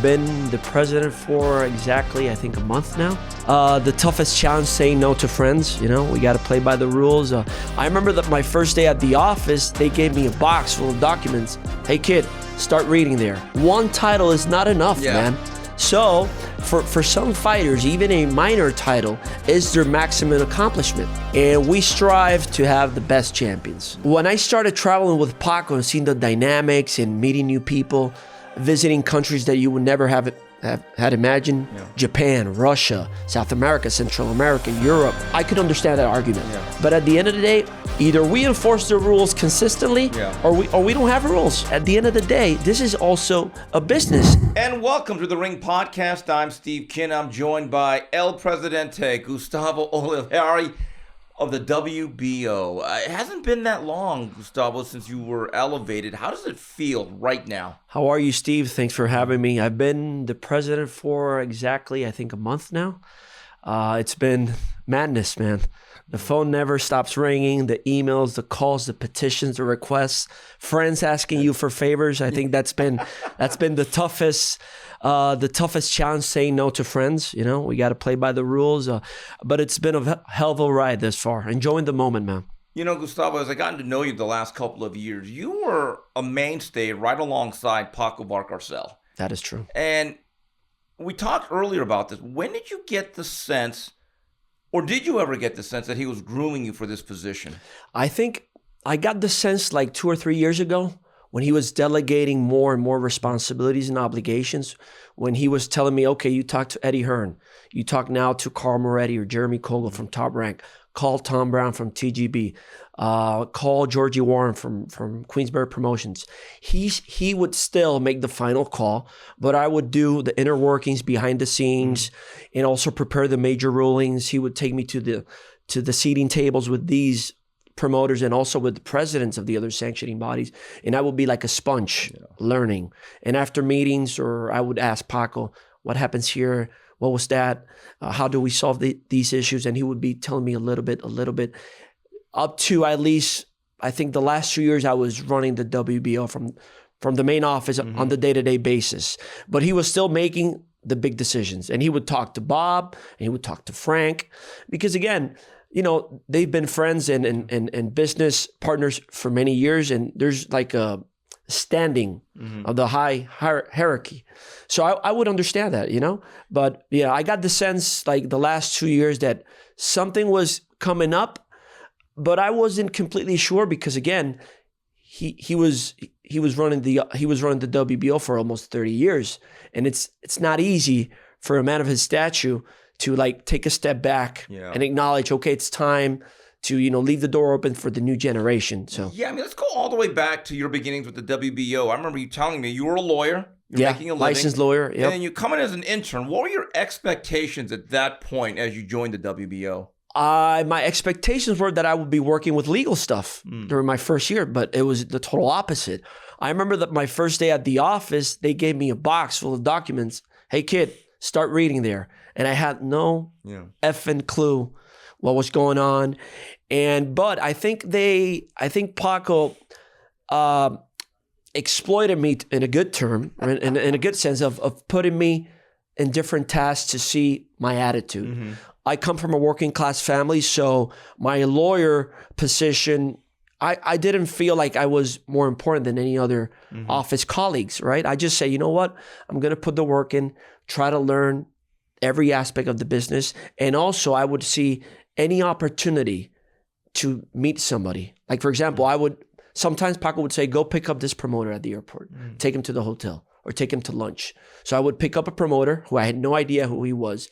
been the president for exactly, I think, a month now. The toughest challenge, saying no to friends. You know, we got to play by the rules. I remember that my first day at the office, they gave me a box full of documents. Hey, kid, start reading there. One title is not enough, man. So for some fighters, even a minor title is their maximum accomplishment. And we strive to have the best champions. When I started traveling with Paco and seeing the dynamics and meeting new people, visiting countries that you would never have had imagined, Japan, Russia, South America, Central America, Europe, I could understand that argument. But at the end of the day, either we enforce the rules consistently or we don't have rules. At the end of the day, this is also a business. And welcome to the Ring Podcast. I'm Steve Kinn. I'm joined by El Presidente, Gustavo Olivieri of the WBO. It hasn't been that long, Gustavo, since you were elevated. How does it feel right now? How are you, Steve? Thanks for having me. I've been the president for exactly, I think, a month now. It's been madness, man. The phone never stops ringing, the emails, the calls, the petitions, the requests, friends asking you for favors. I think that's been the toughest challenge, saying no to friends. You know, we got to play by the rules. But it's been a hell of a ride this far. Enjoying the moment, man. You know, Gustavo, as I gotten to know you the last couple of years, you were a mainstay right alongside Paco Valcárcel. That is true. And we talked earlier about this. When did you get the sense, or did you ever get the sense that he was grooming you for this position? I think I got the sense like 2 or 3 years ago when he was delegating more and more responsibilities and obligations, when he was telling me, okay, you talk to Eddie Hearn, you talk now to Carl Moretti or Jeremy Kogel from Top Rank, call Tom Brown from TGB, call Georgie Warren from Queensberry Promotions. He would still make the final call, but I would do the inner workings behind the scenes and also prepare the major rulings. He would take me to the seating tables with these promoters and also with the presidents of the other sanctioning bodies, and I would be like a sponge learning. And after meetings, or I would ask Paco, what happens here? What was that? How do we solve these issues? And he would be telling me a little bit, up to at least, I think the last 2 years I was running the WBO from the main office on the day-to-day basis. But he was still making the big decisions. And he would talk to Bob, and he would talk to Frank. Because again, you know, they've been friends and business partners for many years. And there's like a standing of the high hierarchy. So I would understand that, you know. But yeah, I got the sense like the last 2 years that something was coming up, but I wasn't completely sure because again, he was running the WBO for almost 30 years, and it's not easy for a man of his stature to like take a step back and acknowledge, okay, it's time to, you know, leave the door open for the new generation. So yeah, I mean, let's go all the way back to your beginnings with the WBO. I remember you telling me you were a lawyer. You're making a living. Licensed lawyer. Yep. And then you come in as an intern. What were your expectations at that point as you joined the WBO? My expectations were that I would be working with legal stuff during my first year, but it was the total opposite. I remember that my first day at the office, they gave me a box full of documents. Hey, kid, start reading there. And I had no effing clue what was going on. But I think Paco exploited me in a good term, in a good sense of putting me in different tasks to see my attitude. I come from a working class family, so my lawyer position, I didn't feel like I was more important than any other office colleagues, right? I just say, you know what? I'm going to put the work in, try to learn every aspect of the business. And also I would see any opportunity to meet somebody. Like, for example, sometimes Paco would say, go pick up this promoter at the airport, take him to the hotel or take him to lunch. So I would pick up a promoter who I had no idea who he was.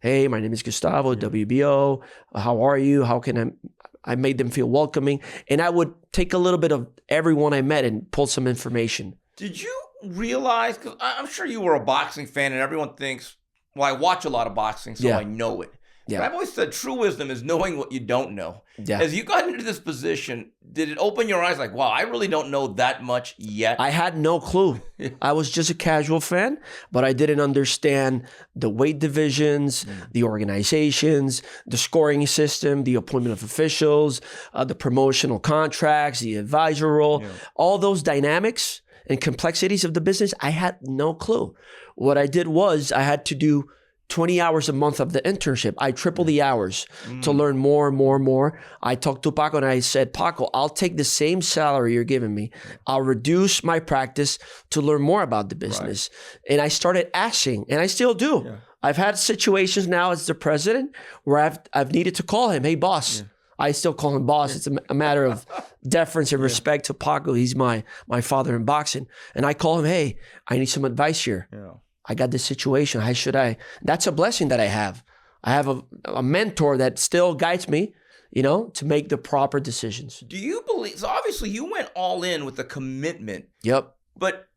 Hey, my name is Gustavo, WBO. How are you? How can I made them feel welcoming. And I would take a little bit of everyone I met and pull some information. Did you realize, because I'm sure you were a boxing fan and everyone thinks, well, I watch a lot of boxing, so I know it. Yeah. But I've always said true wisdom is knowing what you don't know. Yeah. As you got into this position, did it open your eyes like, wow, I really don't know that much yet? I had no clue. I was just a casual fan, but I didn't understand the weight divisions, the organizations, the scoring system, the appointment of officials, the promotional contracts, the advisor role, all those dynamics and complexities of the business. I had no clue. What I did was I had to do 20 hours a month of the internship. I tripled the hours to learn more and more and more. I talked to Paco and I said, Paco, I'll take the same salary you're giving me. I'll reduce my practice to learn more about the business. Right. And I started asking, and I still do. Yeah. I've had situations now as the president where I've needed to call him, hey, boss. Yeah. I still call him boss. It's a matter of deference and respect to Paco. He's my father in boxing. And I call him, hey, I need some advice here. Yeah. I got this situation. How should I? That's a blessing that I have. I have a mentor that still guides me, to make the proper decisions. Do you believe, so obviously you went all in with a commitment. Yep. But,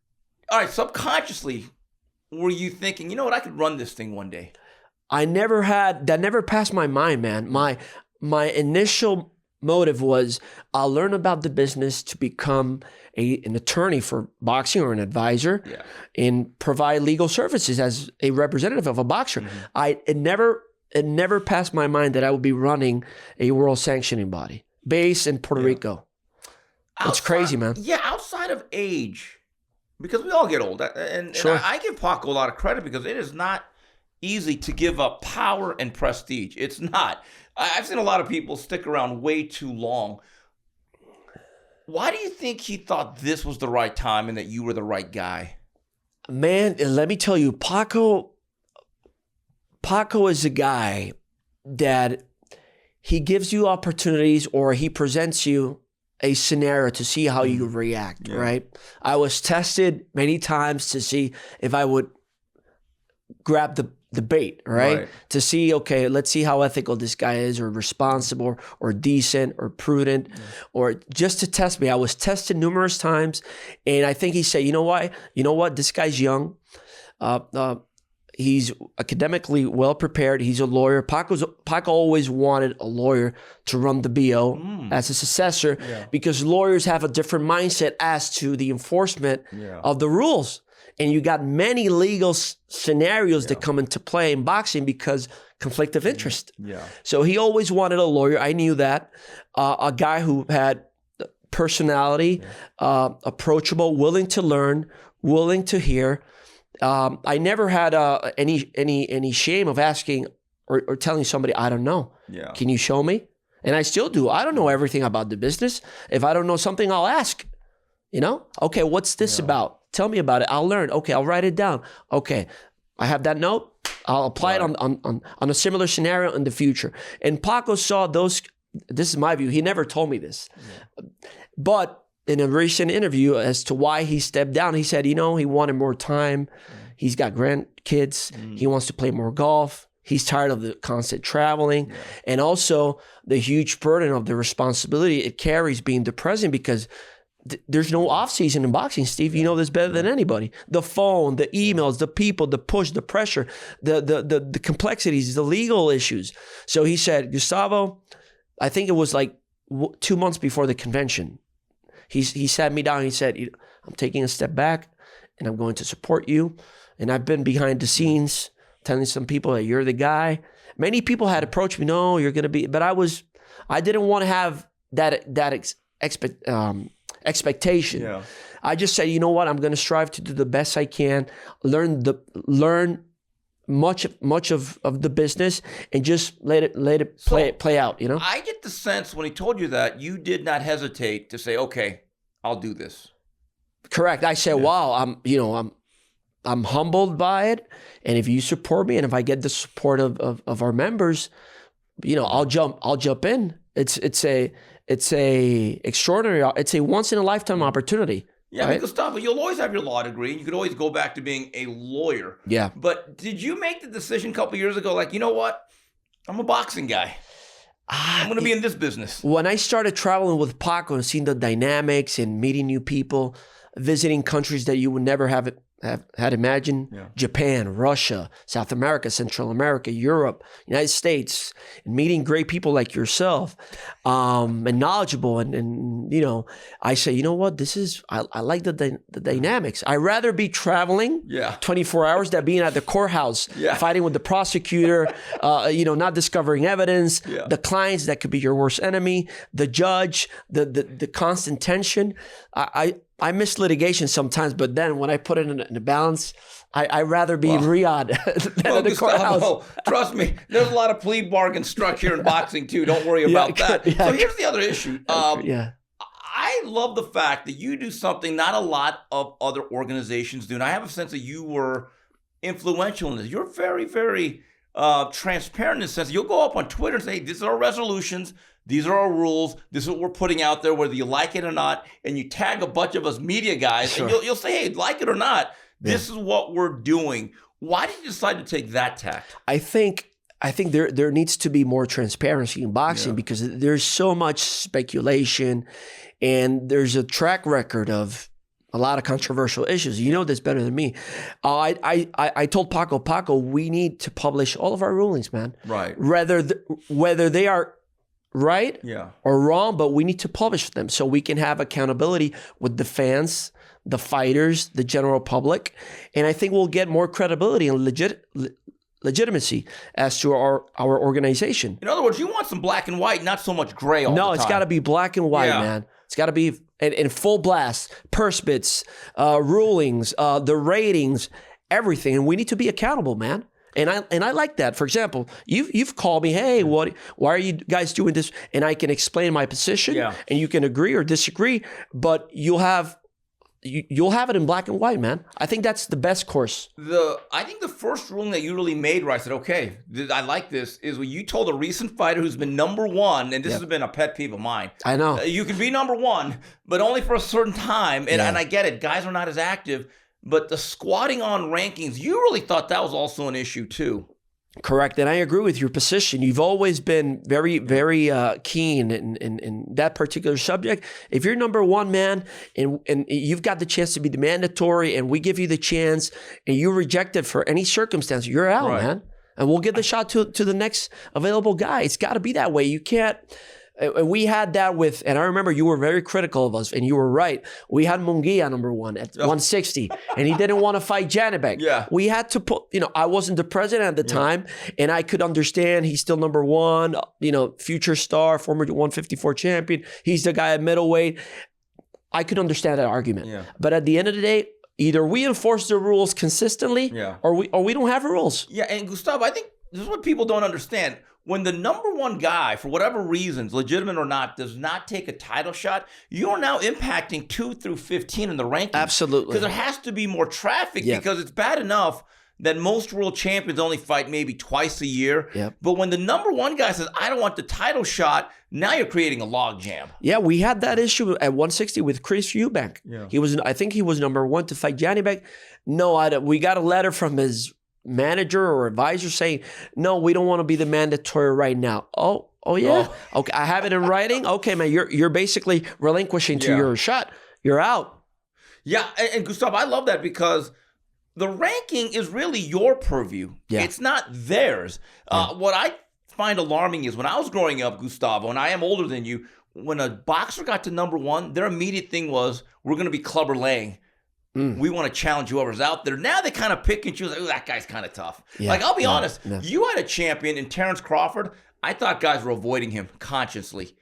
all right, subconsciously, were you thinking, you know what, I could run this thing one day? That never passed my mind, man. My initial motive was I'll learn about the business to become an attorney for boxing or an advisor and provide legal services as a representative of a boxer. It never passed my mind that I would be running a world sanctioning body based in Puerto Rico. It's crazy, man. Yeah, outside of age, because we all get old. And I give Paco a lot of credit because it is not easy to give up power and prestige. It's not. I've seen a lot of people stick around way too long. Why do you think he thought this was the right time and that you were the right guy? Man, let me tell you, Paco is a guy that he gives you opportunities or he presents you a scenario to see how you react, right? I was tested many times to see if I would grab the bait, right? To see, okay, let's see how ethical this guy is or responsible or decent or prudent or just to test me. I was tested numerous times and I think he said, you know what? This guy's young. He's academically well prepared. He's a lawyer. Paco always wanted a lawyer to run the BO as a successor because lawyers have a different mindset as to the enforcement of the rules. And you got many legal scenarios that come into play in boxing because conflict of interest. So he always wanted a lawyer. I knew that. A guy who had personality, approachable, willing to learn, willing to hear. I never had any shame of asking or telling somebody, I don't know. Can you show me? And I still do. I don't know everything about the business. If I don't know something, I'll ask. Okay, what's this about? Tell me about it. I'll learn. Okay, I'll write it down. Okay, I have that note. I'll apply it on a similar scenario in the future. And Paco saw those. This is my view. He never told me this. But in a recent interview as to why he stepped down, he said, he wanted more time. He's got grandkids. He wants to play more golf. He's tired of the constant traveling. And also the huge burden of the responsibility it carries being the president because there's no off season in boxing, Steve. You know this better than anybody. The phone, the emails, the people, the push, the pressure, the complexities, the legal issues. So he said, Gustavo, I think it was like 2 months before the convention. He sat me down and he said, I'm taking a step back and I'm going to support you. And I've been behind the scenes telling some people that you're the guy. Many people had approached me, no, you're going to be, but I didn't want to have that expectation. I just said, you know what? I'm going to strive to do the best I can, learn much of the business, and just let it play out. I get the sense when he told you that you did not hesitate to say, okay, I'll do this. Correct. I said, wow, I'm humbled by it, and if you support me, and if I get the support of our members, I'll jump in. It's a extraordinary. It's a once in a lifetime opportunity. Yeah, right? Because Gustavo, you'll always have your law degree, and you could always go back to being a lawyer. Yeah. But did you make the decision a couple of years ago, like, you know what? I'm a boxing guy. I'm going to be in this business. When I started traveling with Paco and seeing the dynamics and meeting new people, visiting countries that you would never have had imagined Japan, Russia, South America, Central America, Europe, United States, and meeting great people like yourself, and knowledgeable. And you know, I say, you know what, I like the dynamics. I'd rather be traveling 24 hours than being at the courthouse, fighting with the prosecutor, you know, not discovering evidence, the clients that could be your worst enemy, the judge, the constant tension. I miss litigation sometimes, but then when I put it in a balance, I'd rather be in Riyadh than at the courthouse. Trust me, there's a lot of plea bargains struck here in boxing too. Don't worry about that. So here's the other issue. I love the fact that you do something not a lot of other organizations do. And I have a sense that you were influential in this. You're very, very transparent in the sense that you'll go up on Twitter and say, these are our resolutions. These are our rules. This is what we're putting out there, whether you like it or not. And you tag a bunch of us media guys, and you'll say, hey, like it or not, this is what we're doing. Why did you decide to take that tact? I think there needs to be more transparency in boxing because there's so much speculation, and there's a track record of a lot of controversial issues. You know this better than me. I told Paco, we need to publish all of our rulings, man. Right. Whether they are right or wrong, but we need to publish them so we can have accountability with the fans, the fighters, the general public. And I think we'll get more credibility and legitimacy as to our organization. In other words, you want some black and white, not so much gray all the time. No, it's got to be black and white, man. It's got to be in full blast, purse bits, rulings, the ratings, everything. And we need to be accountable, man. And I like that. For example, you've called me, hey, why are you guys doing this? And I can explain my position, and you can agree or disagree, but you'll have it in black and white, man. I think that's the best course. I think the first ruling that you really made where I said, okay, I like this, is when you told a recent fighter who's been number one, and this has been a pet peeve of mine. I know. You can be number one, but only for a certain time. And I get it. Guys are not as active. But the squatting on rankings, you really thought that was also an issue too. Correct. And I agree with your position. You've always been very, very keen in that particular subject. If you're number one, man, and you've got the chance to be the mandatory, and we give you the chance, and you reject it for any circumstance, you're out, man. And we'll give the shot to the next available guy. It's got to be that way. You can't... We had that with, and I remember you were very critical of us, and you were right. We had Munguia number one at 160, and he didn't want to fight Janibek. We had to put, I wasn't the president at the time, and I could understand he's still number one, future star, former 154 champion. He's the guy at middleweight. I could understand that argument. But at the end of the day, either we enforce the rules consistently, or we don't have rules. Yeah, and Gustavo, I think this is what people don't understand. When the number one guy, for whatever reasons, legitimate or not, does not take a title shot, you are now impacting 2 through 15 in the rankings. Absolutely. Because there has to be more traffic, because it's bad enough that most world champions only fight maybe twice a year. But when the number one guy says, I don't want the title shot, now you're creating a logjam. Yeah, we had that issue at 160 with Chris Eubank. I think he was number one to fight Janibek. No, we got a letter from his manager or advisor saying, no, we don't want to be the mandatory right now. Oh yeah? Okay, I have it in writing. Okay, man, you're basically relinquishing to your shot. You're out. Yeah, and Gustavo, I love that because the ranking is really your purview. It's not theirs. What I find alarming is when I was growing up, Gustavo, and I am older than you, when a boxer got to number one, their immediate thing was, we're going to be clubber laying. We want to challenge whoever's out there. Now they kind of pick and choose. Like, that guy's kind of tough. Like, I'll be honest. You had a champion in Terrence Crawford. I thought guys were avoiding him consciously.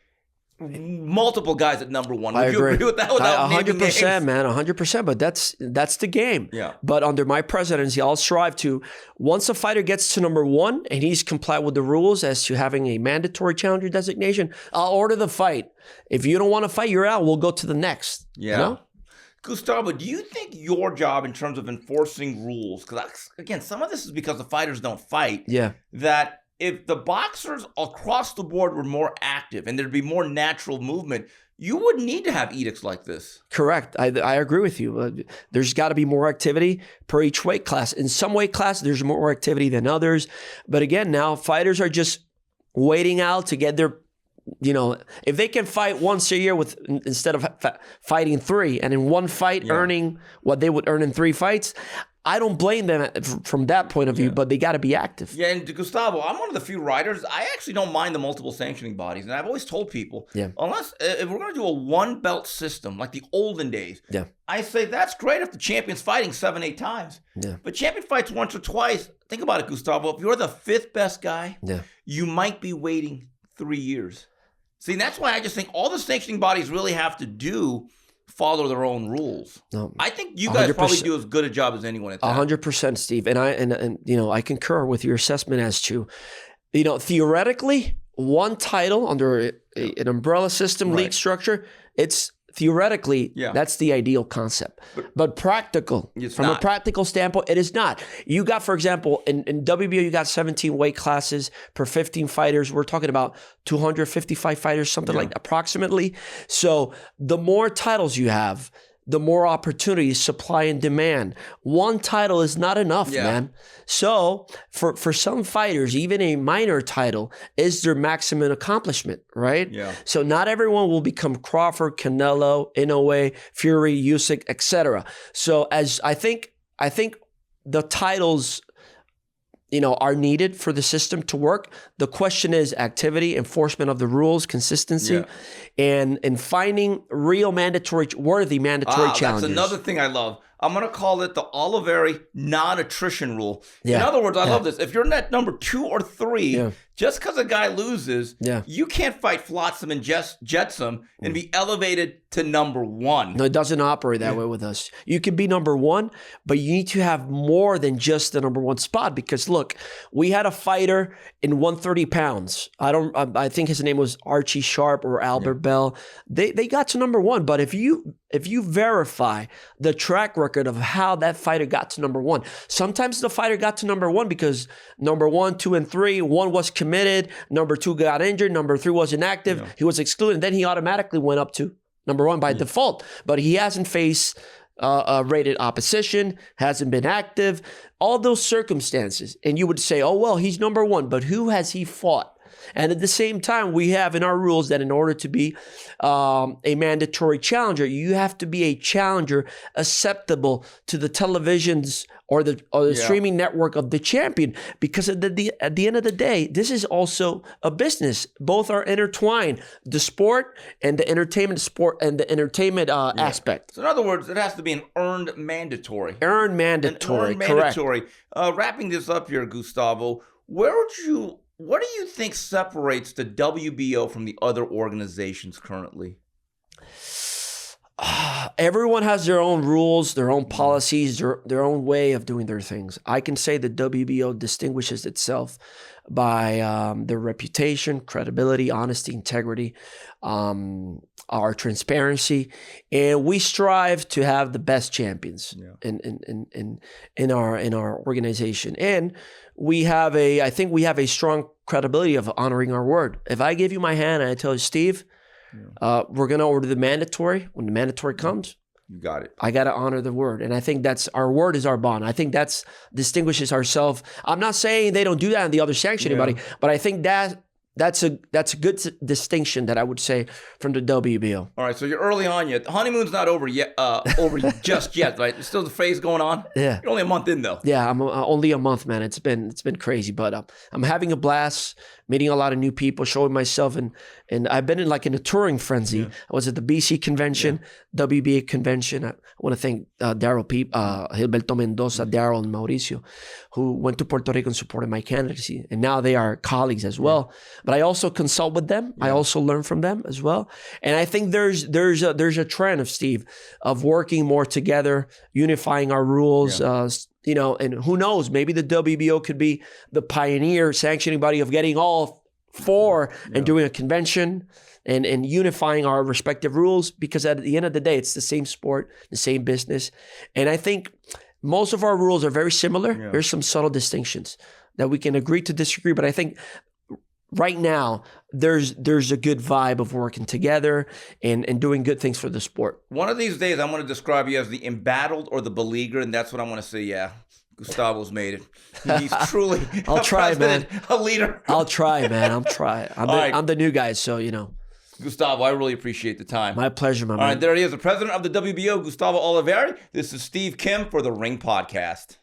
Multiple guys at number one. Would you agree with that? 100%, man. 100%. But that's the game. But under my presidency, I'll strive to, once a fighter gets to number one and he's complied with the rules as to having a mandatory challenger designation, I'll order the fight. If you don't want to fight, you're out. We'll go to the next. You know? Gustavo, do you think your job in terms of enforcing rules, because again, some of this is because the fighters don't fight, that if the boxers across the board were more active and there'd be more natural movement, you wouldn't need to have edicts like this. Correct. I agree with you. There's got to be more activity per each weight class. In some weight class, there's more activity than others. But again, now fighters are just waiting out to get their if they can fight once a year instead of fighting 3, and in one fight earning what they would earn in 3 fights, I don't blame them from that point of view, but they got to be active. Yeah, and Gustavo, I'm one of the few writers. I actually don't mind the multiple sanctioning bodies, and I've always told people, unless if we're going to do a 1 belt system like the olden days, I say that's great if the champion's fighting 7-8 times. Yeah. But champion fights once or twice. Think about it, Gustavo. If you're the 5th best guy, you might be waiting 3 years. See, that's why I just think all the sanctioning bodies really have to do follow their own rules. No, I think you guys 100%. Probably do as good a job as anyone at that. 100%, Steve. And I concur with your assessment as to, theoretically, one title under an umbrella system league structure, it's theoretically, that's the ideal concept. But practical, from a practical standpoint, it is not. You got, for example, in WBO, you got 17 weight classes per 15 fighters. We're talking about 255 fighters, something like approximately. So the more titles you have, the more opportunities, supply and demand. One title is not enough, man. So for some fighters, even a minor title is their maximum accomplishment, right? Yeah. So not everyone will become Crawford, Canelo, Inoue, Fury, Usyk, etc. So as I think the titles are needed for the system to work. The question is activity, enforcement of the rules, consistency, and finding real worthy mandatory challenges. That's another thing I love. I'm going to call it the Olivieri non-attrition rule. In other words, I love this. If you're net number 2 or 3, just because a guy loses, you can't fight Flotsam and Jetsam and be elevated to number 1. No, it doesn't operate that way with us. You can be number 1, but you need to have more than just the number 1 spot. Because look, we had a fighter in 130 pounds. I think his name was Archie Sharp or Albert Bell. They got to number 1, but if you verify the track record of how that fighter got to number 1, sometimes the fighter got to number 1 because number 1, 2, and 3, 1 was committed, number 2 got injured, number 3 was inactive, he was excluded, and then he automatically went up to number 1 by default. But he hasn't faced rated opposition, hasn't been active, all those circumstances. And you would say, oh, well, he's number 1, but who has he fought? And at the same time, we have in our rules that in order to be a mandatory challenger, you have to be a challenger acceptable to the televisions or the streaming network of the champion. Because at the end of the day, this is also a business. Both are intertwined, the sport and the entertainment aspect. So in other words, it has to be an earned mandatory. Earned mandatory, correct. Wrapping this up here, Gustavo, what do you think separates the WBO from the other organizations currently? Everyone has their own rules, their own policies, their own way of doing their things. I can say the WBO distinguishes itself by their reputation, credibility, honesty, integrity, our transparency, and we strive to have the best champions in our organization. And I think we have a strong credibility of honoring our word. If I give you my hand and I tell you, Steve, we're going to order the mandatory. When the mandatory comes, you got it. I got to honor the word. And I think that's our word is our bond. I think that's distinguishes ourselves. I'm not saying they don't do that in the other sanctioning body, but I think that's a good distinction that I would say from the WBO. All right, so you're early on yet. The honeymoon's not over yet, just yet, right? There's still the phase going on. Yeah, you're only a month in though. Yeah, I'm only a month, man. It's been crazy, but I'm having a blast, meeting a lot of new people, showing myself, and I've been in a touring frenzy. I was at the BC convention, WBA convention. I want to thank Daryl Gilberto Mendoza, Daryl and Mauricio, who went to Puerto Rico and supported my candidacy, and now they are colleagues as well. But I also consult with them. I also learn from them as well. And I think there's a trend of Steve of working more together, unifying our rules. And who knows? Maybe the WBO could be the pioneer sanctioning body of getting all 4 and doing a convention and unifying our respective rules. Because at the end of the day, it's the same sport, the same business, and I think most of our rules are very similar. There's some subtle distinctions that we can agree to disagree, but I think right now, there's a good vibe of working together and doing good things for the sport. One of these days, I'm going to describe you as the embattled or the beleaguered, and that's what I'm going to say, Gustavo's made it. He's truly I'll try, man. A leader. I'll try, man. I'll try. I'm the new guy, so, Gustavo, I really appreciate the time. My pleasure, my man. All right, there he is, the president of the WBO, Gustavo Olivieri. This is Steve Kim for the Ring Podcast.